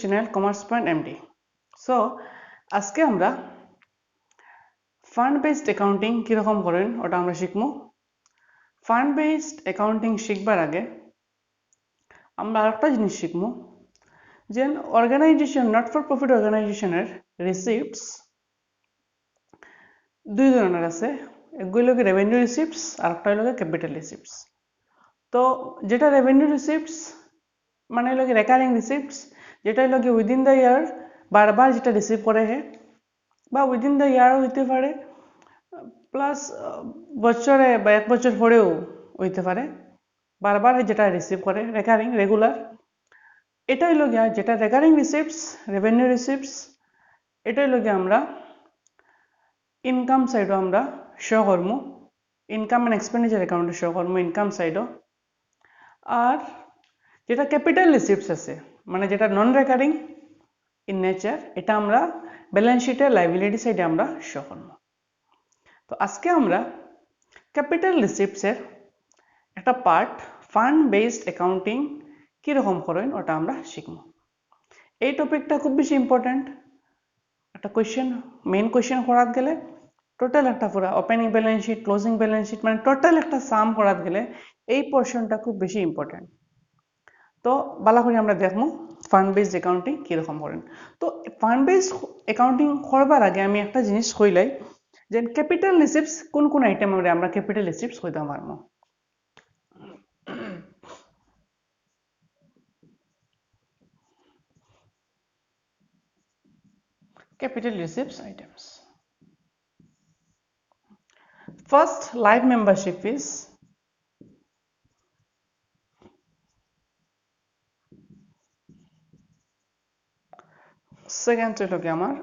Channel commerce point MD. So আজকে আমরা fund based accounting কীরকম করেন ওটা আমরা শিখবো। ফান্ড বেসড অ্যাকাউন্টিং শিখবার আগে আমরা আরেকটা জিনিস শিখবো যে অর্গানাইজেশন নট ফর প্রফিট অর্গানাইজেশনের রিসিপ্টস দুই ধরনের আছে। এগুলো কি রেভিনিউ রিসিপ্টস আর একটা হলো ক্যাপিটাল রিসিপ্টস। তো যেটা রেভিনিউ রিসিপ্টস মানে হলো কি রেকারিং রিসিপ্টস, যেটা হলো কি উইদিন দ্য ইয়ার বারবার যেটা রিসিভ করে হে বা উইদিন দ্য ইয়ার হইতে পারে, প্লাস বছরে বা এক বছর পরেও হইতে পারে, বারবার যেটা রিসিভ করে রেকারিং রেগুলার। এটা হইল গিয়া যেটা রেকারিং রিসিপ্টস রেভিনিউ রিসিপ্টস, এটা হইল গিয়া আমরা ইনকাম সাইডও আমরা শো করবো, ইনকাম অ্যান্ড এক্সপেন্ডিচার অ্যাকাউন্টে শো করবো ইনকাম সাইডও। আর যেটা ক্যাপিটাল রিসিপ্টস আছে মানে যেটা নন রেকারিং ইন নেচার, এটা আমরা ব্যালেন্স শিটে লাইবিলিটি সাইডে আমরা শো করবো। তো আজকে আমরা ক্যাপিটাল রিসিপ্টসের একটা পার্ট ফান্ড বেসড অ্যাকাউন্টিং কীরকম করেন ওটা আমরা শিখবো। এই টপিকটা খুব বেশি ইম্পর্ট্যান্ট। একটা কোয়েশ্চেন মেইন কোয়েশ্চেন করাত গেলে টোটাল একটা পুরা opening balance sheet closing balance sheet মানে টোটাল একটা সাম করাত গেলে এই পোর্শনটা খুব বেশি ইম্পর্ট্যান্ট। তো ভালো করে আমরা দেখবো ফান্ড বেসড অ্যাকাউন্টিং কীরকম করেন। তো ফান্ড বেসড অ্যাকাউন্টিং করবার আগে আমি একটা জিনিস কইলাই যে ক্যাপিটাল রিসিপ্টস কোন কোন আইটেম আমরা ক্যাপিটাল রিসিপ্টস কইতে পারবো। Capital receipts items. First, live membership fees. Second হলো কি আমার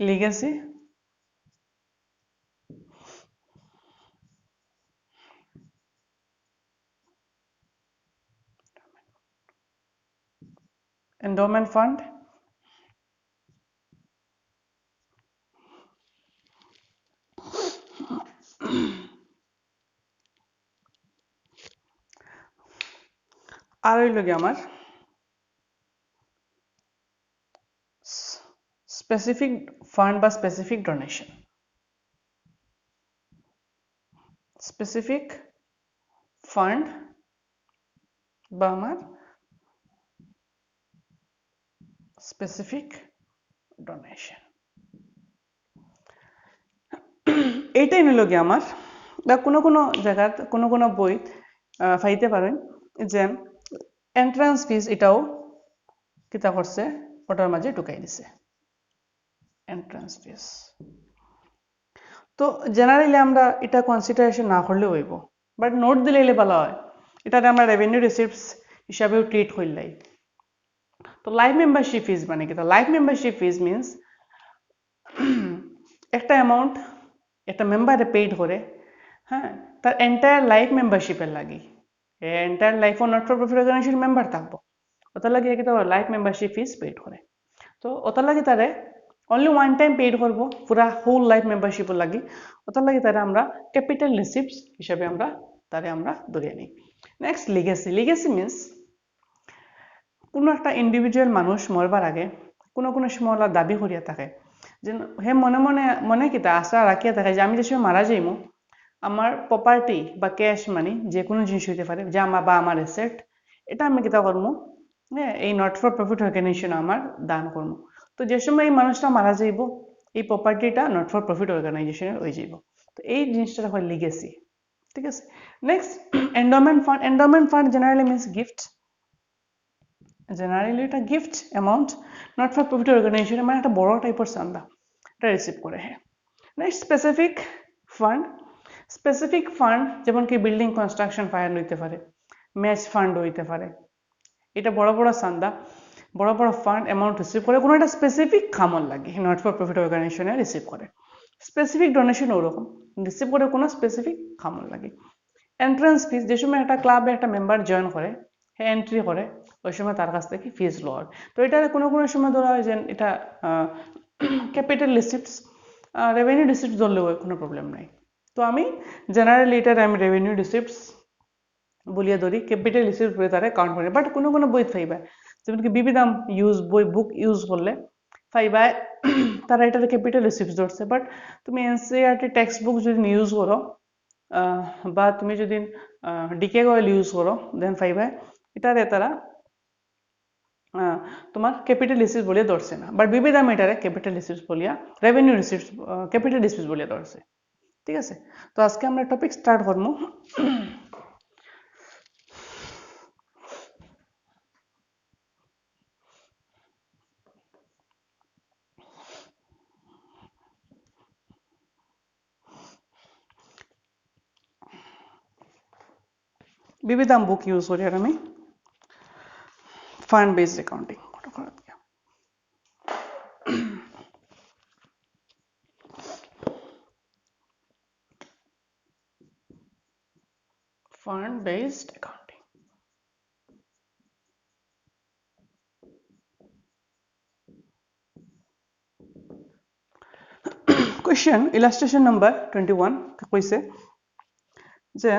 legacy. Endowment fund. আর হইল কি আমার স্পেসিফিক ফান্ড বা স্পেসিফিক ডোনেশন। স্পেসিফিক ফান্ড বা আমার স্পেসিফিক ডোনেশন, এইটাই নিল কি আমার বা কোনো কোনো জায়গাত কোনো কোনো বই পাইতে পারেন যে এন্ট্রান্স ফিজ এটাও কিতা করছে ওটার মাঝে ঢুকাই দিছে এন্ট্রান্স ফিজ। তো জেনারেলি আমরা এটা কনসিডারেশন না করলেও হইব, বাট নোট দিলে ভালো হয়। এটাতে আমরা রেভিনিউ রিসিপ্টস হিসাবেও ট্রিট করলাই। তো লাইফ মেম্বারশিপ ফিজ মানে কি? লাইফ মেম্বারশিপ ফিজ মিনস একটা অ্যামাউন্ট একটা মেম্বারে পেইড করে, হ্যাঁ, তার এন্টায়ার লাইফ মেম্বারশিপের লাগি entire life not for profit organisation member থাকবো, ওটার লাগে কি লাইফ মেম্বারশিপ ফিজ পেইড করে। তো ওটার লাগে তারে অনলি ওয়ান টাইম পেইড করবো পুরা হোল লাইফ মেম্বারশিপের লাগি, ওটার লাগে তারা আমরা ক্যাপিটাল রিসিপ্টস হিসাবে আমরা তারে আমরা ধরে নিই। Next legacy. লিগেসি মিনস কোনো একটা ইন্ডিভিজুয়াল মানুষ মরবার আগে কোনো কোনো সময় দাবি করিয়া থাকে যে হে মনে মনে মনে কিতা আশা রাখিয়া থাকে যে আমি যে সময় মারা যাইমু আমার প্রপার্টি বা ক্যাশ মানি যে কোনো জিনিস হইতে পারে যে আমার বা আমার অ্যাসেট, এটা আমি কিতা করবো, হ্যাঁ, এই নট ফর প্রফিট অর্গানাইজেশন আমার দান করবো। তো যে সময় এই মানুষটা মারা যাইব এই প্রপার্টিটা নট ফর প্রফিট অর্গানাইজেশনের হয়ে যাইব। তো এই জিনিসটা হয় লিগেসি, ঠিক আছে। Next endowment fund. Endowment fund generally means gift, generally এটা gift amount not for profit organization মানে একটা বড় টাইপের চান্দা এটা রিসিভ করে। হ্যাঁ, next specific fund. Specific fund যেমন কি বিল্ডিং কনস্ট্রাকশন ফান্ড হইতে পারে, ম্যাচ ফান্ড হইতে পারে, এটা বড় বড় চান্দা বড় বড় ফান্ড অ্যামাউন্ট রিসিভ করে কোনো একটা স্পেসিফিক কামল লাগে নট ফর প্রফিট অর্গানাইজেশনে রিসিভ করে। স্পেসিফিক ডোনেশন ওরকম রিসিভ করে কোনো স্পেসিফিক কামল লাগে। এন্ট্রান্স ফিজ যে সময় একটা ক্লাবে একটা মেম্বার জয়েন করে, হ্যাঁ, এন্ট্রি করে, ওই সময় তার কাছ থেকে ফিজ লওয়ার। তো এটা কোনো কোনো সময় ধরা হয় যে এটা ক্যাপিটাল রিসিপ্টস রেভিনিউ রিসিপ্টস ধরলেও কোনো প্রবলেম নাই। তো আমি জেনারেলি এটার আমি রেভিনিউ রিসিপ্টস বলিয়া ধরি, ক্যাপিটাল রিসিপ্ট বলে তারা কাউন্ট করে। বাট কোনো কোনো বই পাইবা যেমন কি বিবিধাম ইউজ বই বুক ইউজ করলে ফাইবায় তারা এটার ক্যাপিটাল রিসিপ্টস ধরছে বাট তুমি এনসিইআরটি টেক্সট বুক যদি ইউজ করো বা তুমি যদি ডিকে অয়েল ইউজ করো দেন ফাইবায় এটারে তারা তোমার ক্যাপিটাল রিসিপ্টস বলিয়া ধরছে না বাট বিবিধাম এটারে ক্যাপিটাল রিসিপ্টস বলিয়া রেভিনিউ রিসিপ্টস ক্যাপিটাল রিসিপ্টস বলিয়া ধরছে ঠিক আছে তো আজকে আমরা টপিক স্টার্ট করবো বিবিধাম বুক ইউজ করি আর আমি fund based accounting fund based accounting question illustration number 21 কইছে যে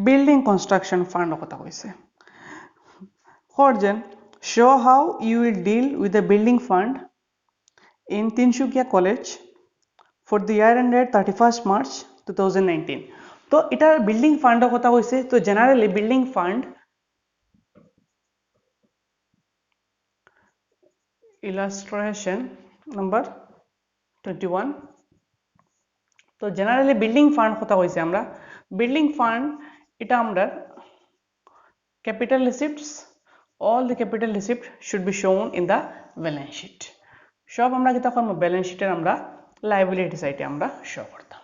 building construction fund কথা কইছে Horjen show how you will deal with the building fund in Tinshukia College for the year ended 31st March 2019 তো এটা building ফান্ডের কথা কইছে তো generally building fund illustration number 21 তো জেনারেলি বিল্ডিং ফান্ড কথা কইছে আমরা বিল্ডিং ফান্ড এটা আমরা capital receipts all the capital receipt should be shown in the balance sheet সব আমরা কিতা করব ব্যালেন্স শিটের আমরা লায়াবিলিটি সাইডে আমরা শো করতাম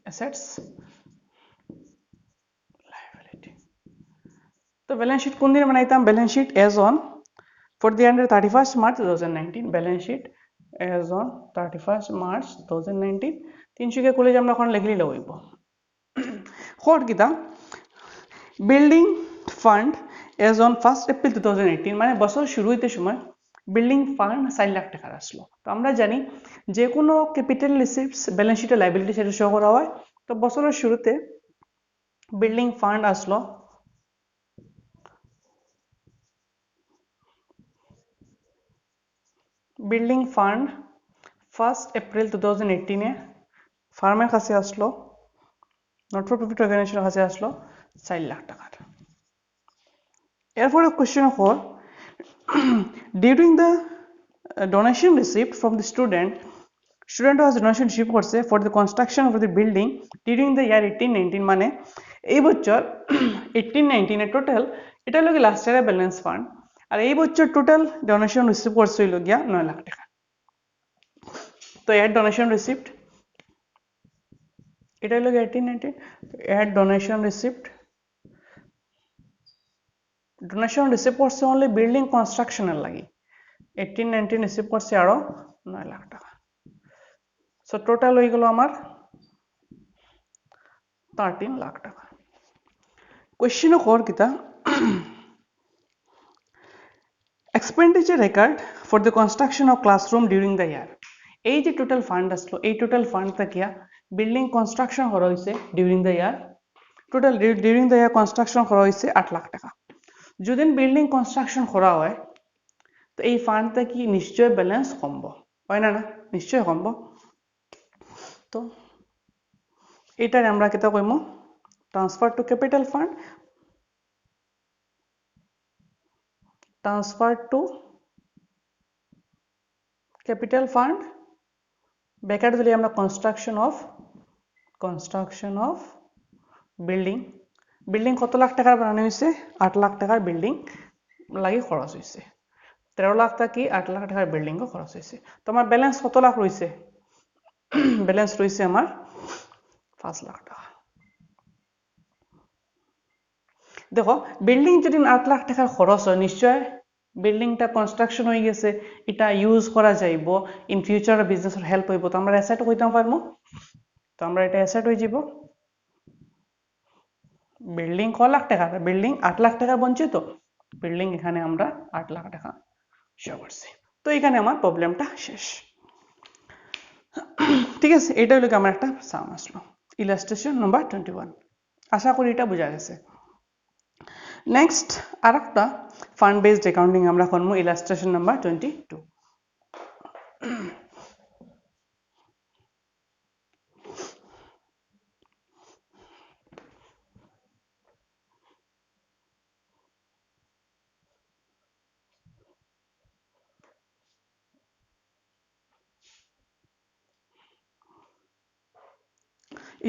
assets liability তো ব্যালেন্স শিট কোন দিন বানাইতাম balance sheet as on for the end of 31st March 2019 balance sheet as on 31st March 2019 300 college আমরা এখন লিখলি লইব কোড কিতা building fund as on 1st April 2018 মানে বছর শুরু হইতে সময় বিল্ডিং ফান্ড 4 লাখ টাকা আসলো তো আমরা জানি যে কোনো ক্যাপিটাল রিসিপ্টস ব্যালেন্স শিটে লায়াবিলিটি সাইডে শো করা হয় তো বছরের শুরুতে বিল্ডিং ফান্ড আসলো বিল্ডিং ফান্ড 1st April 2018 এ ফার্মের কাছে আসলো নট ফর প্রফিট অর্গানাইজেশনের কাছে আসলো 4 লাখ টাকা এরপরে কোশ্চেন হল during the donation received from the student was donation receive করছে for the construction of the building during the year 18-19 মানে এই বছর 18-19 এর টোটাল এটা লাগে লাস্ট ইয়ারের ব্যালেন্স ফান্ড আর এই বছর টোটাল ডোনেশন রিসিভ করছে হইল গিয়া 9 লাখ টাকা তো এড ডোনেশন রিসিভড এটা হইল 18-19 add donation received donation received করছে অনলি বিল্ডিং কনস্ট্রাকশনের লাগি 18-19 রিসিভ করছে আরো 9 লাখ টাকা সো টোটাল হয়ে গেল আমার 13 লাখ টাকা কোশ্চেন কর কিতা expenditure record for the construction of classroom during the year এই যে টোটাল ফান্ড আসলো এই টোটাল ফান্ড থেকে বিল্ডিং কনস্ট্রাকশন করা হইছে during the year total during the year construction করা হইছে 8 লাখ টাকা যদি বিল্ডিং কনস্ট্রাকশন করা হয় তো এই ফান্ড থেকে নিশ্চয় ব্যালেন্স কমবো হয় না নিশ্চয় কমবো তো এটারে আমরা কিতা কইমু transfer to capital fund transfer to capital fund bracket দিলে আমরা construction of building কত লাখ টাকার বানানো হইছে 8 লাখ টাকার বিল্ডিং লাগি খরচ হইছে 13 লাখ টাকা কি 8 লাখ টাকার বিল্ডিং এ খরচ হইছে তো আমার ব্যালেন্স কত লাখ রইছে ব্যালেন্স রইছে আমার 5 লাখ টাকা দেখো বিল্ডিং যদি 8 লাখ টাকার খরচ হয় নিশ্চয় বিল্ডিংটা কনস্ট্রাকশন হয়ে গেছে এটা ইউজ করা যাইব ইন ফিউচার বিজনেসের হেল্প হইব তো আমরা অ্যাসেট কইতাম পারমু তো আমরা এটা অ্যাসেট হই যাব বিল্ডিং কত লাখ টাকা বিল্ডিং 8 লাখ টাকা বঞ্চিত বিল্ডিং এখানে আমরা 8 লাখ টাকা শো করছি তো এখানে আমার প্রবলেমটা শেষ ঠিক আছে, এটা হলো আমার একটা সাম আসলো ইলাস্ট্রেশন নাম্বার 21। আশা করি এটা বোঝা গেছে। নেক্সট আরেকটা ফান্ড বেসড অ্যাকাউন্টিং আমরা করবো ইলাস্ট্রেশন নাম্বার 22।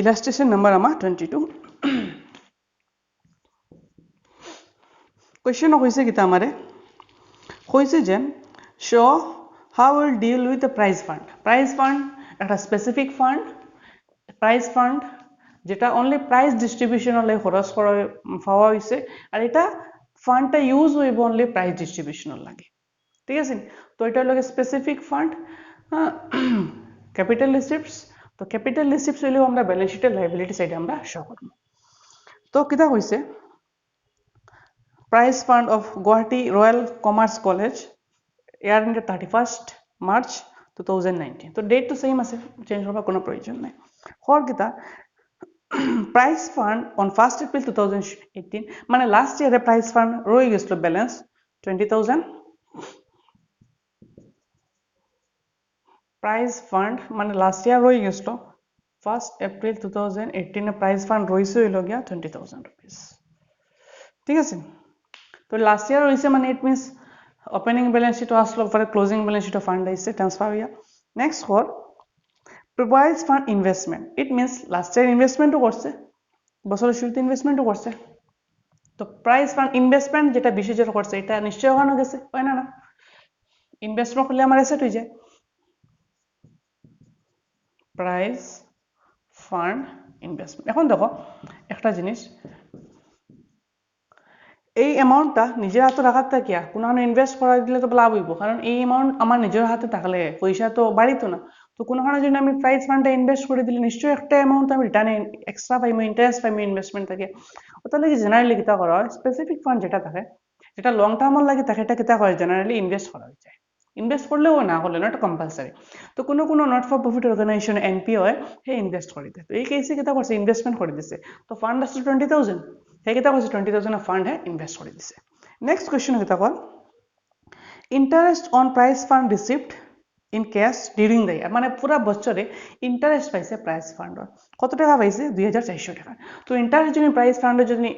ইলাস্ট্রেশন নাম্বার আমার 22। কোয়েশ্চন হয়েছে কিতা আমারে হয়েছে যে show how will deal with the prize fund. Prize fund একটা স্পেসিফিক ফান্ড, প্রাইজ ফান্ড যেটা অনলি প্রাইজ ডিস্ট্রিবিউশনলে খরচ করা পাওয়া হয়েছে, আর এটা ফান্ডটা ইউজ হইব অনলি প্রাইজ ডিস্ট্রিবিউশনের লাগে। ঠিক আছে, তো এটা হলো স্পেসিফিক ফান্ড। ক্যাপিটাল রিসিপ্টস, তো ক্যাপিটাল রিসিপ্টস হইলেও আমরা ব্যালেন্স শিটের লাইবিলিটি সাইডে আমরা শো করব। তো কিতা হয়েছে prize fund of Guwahati royal commerce college year in 31st March 2019। তো ডেট তো সেম আছে, চেঞ্জ হওয়ার কোনো প্রয়োজন নাই। হর কিতা prize fund on 1st April 2018, মানে লাস্ট ইয়ারে প্রাইজ ফান্ড রয়ে গেছিল ব্যালেন্স 20,000। প্রাইজ ফান্ড মানে লাস্ট ইয়ার রয়ে গেছিল 1st April 2018 a prize fund রয়েছে হইল গিয়া 20,000 রুপিস। ঠিক আছে, তো লাস্ট ইয়ার রয়েছে মানে ইট মিনস ওপেনিং ব্যালেন্স শিটও আসলো, পরে ক্লোজিং ব্যালেন্স শিটও ফান্ড আইছে ট্রান্সফার হইয়া। নেক্সট হল prize fund investment, it means last year ইনভেস্টমেন্টও করছে, বছরের শুরুতে ইনভেস্টমেন্টও করছে। তো প্রাইজ ফান্ড ইনভেস্টমেন্ট যেটা 20,000 করছে এটা নিশ্চয় ওখানে গেছে, হয় না? না, ইনভেস্টমেন্ট করলে আমার অ্যাসেট হয়ে যায়। Prize fund investment. এখন দেখো একটা জিনিস, এই অ্যামাউন্টটা নিজের হাতে রাখার থাকিয়া কোনো ইনভেস্ট করা দিলে তো লাভ হইব, কারণ এই অ্যামাউন্ট আমার নিজের হাতে থাকলে পয়সা তো বাড়িতো না। তো কোনোখানে যদি আমি প্রাইজ ফান্ডে ইনভেস্ট করে দিলে নিশ্চয়ই একটা অ্যামাউন্ট আমি রিটার্ন এক্সট্রা পাইমো, ইন্টারেস্ট পাইমো ইনভেস্টমেন্ট থেকে। তাহলে কি জেনারেলি কিতা করা হয়, স্পেসিফিক ফান্ড যেটা থাকে যেটা লং টার্মর লাগে থাকে এটা কিতা করে জেনারেলি ইনভেস্ট করা হয়ে যায়। ইনভেস্ট করলেও না করলে না, এটা কম্পালসারি। তো কোনো কোনো not for profit organisation NPO হয় সেই ইনভেস্ট করে দেয়। তো এই কেসে কিতা করছে ইনভেস্টমেন্ট করে দিছে। তো ফান্ড আসছে 20,000, সেই কিতা করছে 20,000 ফান্ড হ্যাঁ ইনভেস্ট করে দিছে। নেক্সট কোয়েশ্চন কিতা call interest on prize fund received in cash during the year, মানে পুরা বছরে ইন্টারেস্ট পাইছে প্রাইজ ফান্ডর। কত টাকা পাইছে? 2,400 টাকা। তো ইন্টারেস্ট যদি প্রাইজ ফান্ডে যদি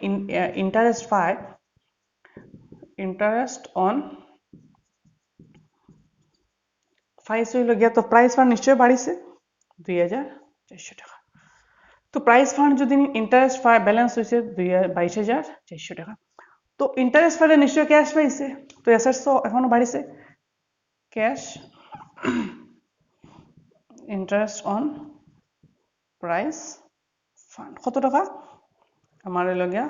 ইন্টারেস্ট পায়, ইন্টারেস্ট অন পাইছে হইল গিয়া, তো প্রাইজ ফান্ড নিশ্চয়ই বাড়িছে 2,400 টাকা। তো প্রাইজ ফান্ড যদি ইন্টারেস্ট পায় ব্যালেন্স হয়েছে 22,400 টাকা। তো ইন্টারেস্ট পাইলে নিশ্চয়ই ক্যাশ পাইছে, তো অ্যাসেটস এখনো বাড়িছে। Cash interest on price fund কত টাকা? আমার হইল গিয়া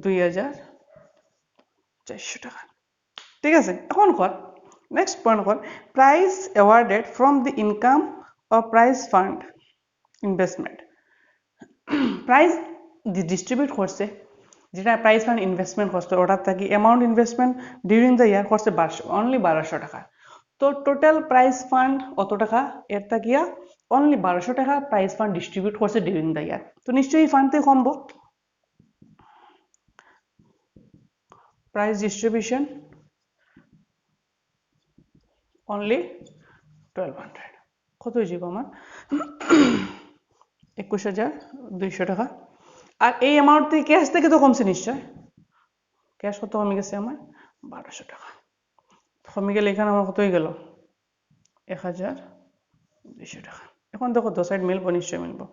2,400 টাকা। ঠিক আছে, এখন কর নেক্সট পয়েন্ট কর price awarded from the income of prize fund investment. Prize distribute করছে যেটা প্রাইজ ফান্ড ইনভেস্টমেন্ট করছে ওটার থাকি amount investment during the year করছে অনলি 1,200 টাকা। তো টোটাল প্রাইজ ফান্ড অত টাকা, এর থাকিয়া অনলি 1,200 টাকা প্রাইজ ফান্ড ডিস্ট্রিবিউট করছে ডিউরিং দ্য ইয়ার। তো নিশ্চয়ই ফান্ড থেকে কমবো। প্রাইজ ডিস্ট্রিবিউশন অনলি 1,200, কত হয়ে যাব আমার 21,200 টাকা। আর এই অ্যামাউন্ট থেকে ক্যাশ থেকে তো কমছে নিশ্চয়, ক্যাশ কত কমে গেছে আমার 1,200 টাকা। কমে গেলে এখানে আমার কত হয়ে গেল 1,200 টাকা। এখন দেখো দো সাইড মিলবো, নিশ্চয় মিলবো।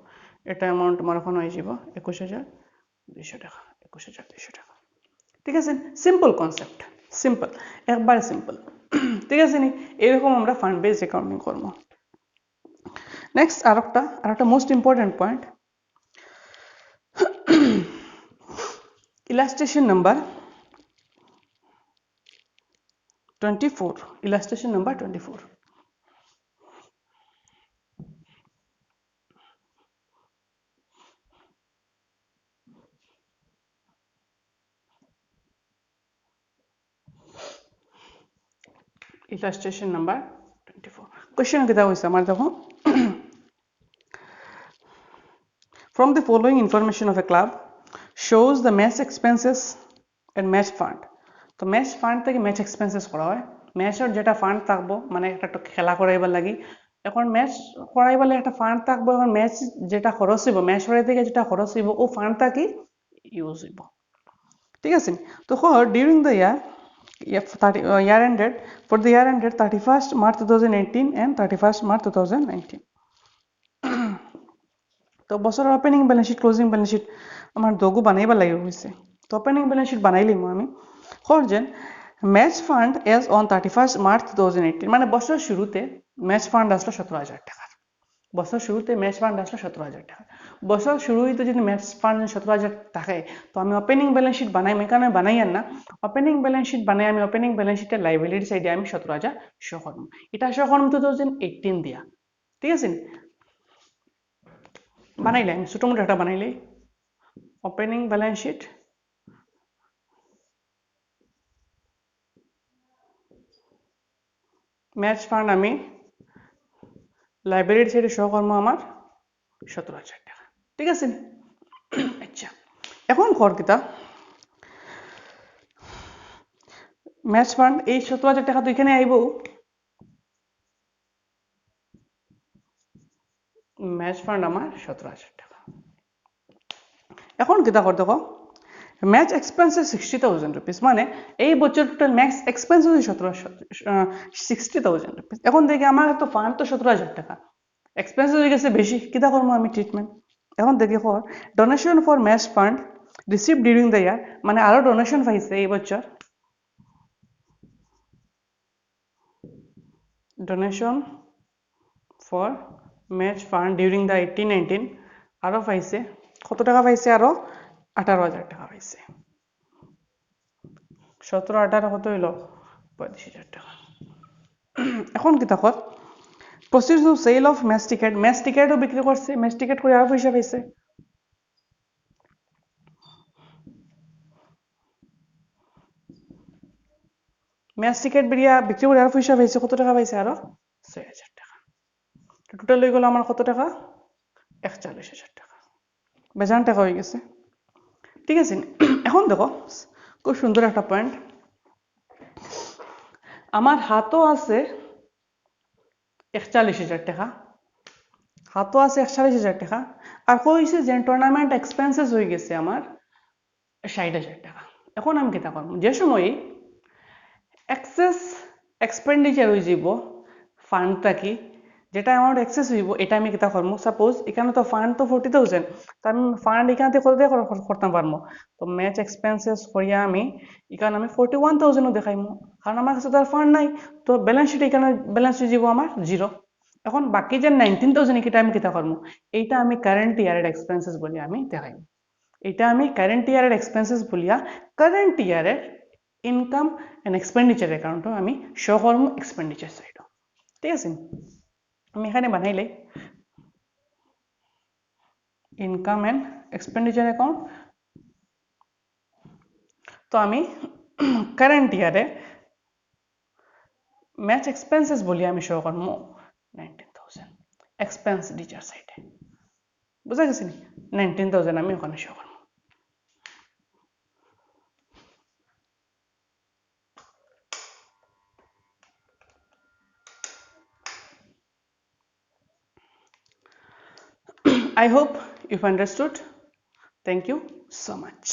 এটা অ্যামাউন্ট আমার এখন হয়ে যাব 21,200 টাকা, 21,200 টাকা। ঠিক আছে, সিম্পল কনসেপ্ট, সিম্পল, একবারে সিম্পল। ঠিক আছে নি, এরকম আমরা ফান্ড বেসড অ্যাকাউন্টিং করবো। নেক্সট আরেকটা most important point, illustration number 24, illustration number 24। illustration number 24 question কিতা হইছে আমার দেখো from the following information of a club shows the match expenses and match fund তো ম্যাচ ফান্ড থেকে ম্যাচ এক্সপেন্সেস করা হয় ম্যাচের যেটা ফান্ড থাকবো মানে একটা খেলা করাইবার লাগি এখন ম্যাচ করাইবার লাগি একটা ফান্ড থাকবো এখন ম্যাচ যেটা খরচ হইব ম্যাচ করাই থেকে যেটা খরচ হইব ও ফান্ডটা কি ইউজ হইব ঠিক আছে তো during the year ended for the year ended 31st March 2018 and 31st March 2019 তো বছরের opening balance sheet closing balance sheet আমার দগু বানাইবার লাগে হয়েছে তো ওপেনিং ব্যালেন্স শিট বানাইলিম আমি যেন match fund as on 31st March 2018 মানে বছর শুরুতে ম্যাচ ফান্ড আসলো 17,000 টাকা বছর শুরুতে ম্যাচ ফান্ড আসলো 17,000 টাকা বছর শুরু হইতে যদি ম্যাচ ফান্ড 17,000 টাকায় তো আমি ওপেনিং ব্যালেন্স শিট বানাই এখানে বানাই আর না ওপেনিং ব্যালেন্স শিট বানাই আমি ওপেনিং ব্যালেন্স শিটের লাইবিলিটি সাইডে আমি 17,000 শো করব এটা শো করব 2018 দিয়া ঠিক আছে বানাইলে আমি ছোট মোটো একটা বানাইলে opening balance sheet match fund আমি লাইব্রেরির সাইডে শো করবো আমার 17,000 টাকা ঠিক আছে আচ্ছা এখন কর কিতা ম্যাচ ফান্ড এই 17,000 টাকা তো এখানে আইব ম্যাচ ফান্ড আমার 17,000 টাকা এখন কিতা করতে দেখো ম্যাচ এক্সপেন্সেস 60,000 রুপিস মানে এই বছর টোটাল ম্যাক্স এক্সপেন্স হচ্ছে 60,000 রুপিস এখন দেখি আমার তো ফান্ড তো 17,000 টাকা এক্সপেন্স হয়ে গেছে বেশি কিতা করবো আমি ট্রিটমেন্ট এখন দেখি donation for match fund receive during the year মানে আরো ডোনেশন পাইছে এই বছর donation for match fund during the 18-19 আরো পাইছে কত টাকা পাইছে আরো 18,000 টাকা পাইছে 17-18 কত হইল 35,000 টাকা এখন কি তখন proceeds of sale of match টিকেটও বিক্রি করছে ম্যাচ টিকেট করে আরো পয়সা পাইছে ম্যাচ টিকেট বিক্রি করে আরো পয়সা পাইছে কত টাকা পাইছে আরো 6,000 টাকা টোটাল হয়ে গেল আমার কত টাকা 41,000 টাকা বেজান টাকা হয়ে গেছে ঠিক আছে এখন দেখো খুব সুন্দর একটা পয়েন্ট আমার হাতও আছে 41,000 টাকা হাতও আছে 41,000 টাকা আর কইছে যে টুর্নামেন্ট এক্সপেন্সেস হয়ে গেছে আমার 60,000 টাকা এখন আমি কিতা করব যে সময় এক্সেস এক্সপেন্ডিচার হয়ে যাব ফান্ডটা কি যেটা অ্যামাউন্ট এক্সেস হইব এটা আমি কিতা করব সাপোজ এখানে তো ফান্ড তো 40,000 তো আমি ফান্ড এখান থেকে কত দিয়ে করতে পারবো তো ম্যাচ এক্সপেন্সেস করিয়া আমি এখানে আমি 41,000 দেখাইমু কারণ আমার কাছে তো আর ফান্ড নাই তো ব্যালেন্স শিট এখানে ব্যালেন্স হয়ে যাব আমার জিরো এখন বাকি যে 19,000 এটা আমি কিতা করব এইটা আমি কারেন্ট ইয়ারের এক্সপেন্সেস বলি আমি দেখাইমু এটা আমি কারেন্ট ইয়ারের এক্সপেন্সেস বলিয়া কারেন্ট ইয়ারের ইনকাম এন্ড এক্সপেন্ডিচার অ্যাকাউন্টও আমি শো করব এক্সপেন্ডিচার সাইডও ঠিক আছে আমি এখানে বানাইলে ইনকাম এন্ড এক্সপেন্ডিচার অ্যাকাউন্ট তো আমি কারেন্ট ইয়ারে ম্যাচ এক্সপেন্সেস বলি আমি শো করব 19,000 এক্সপেন্ডিচার সাইডে বুঝা গেছে 19,000 আমি ওখানে শো করব I hope you've understood. Thank you so much.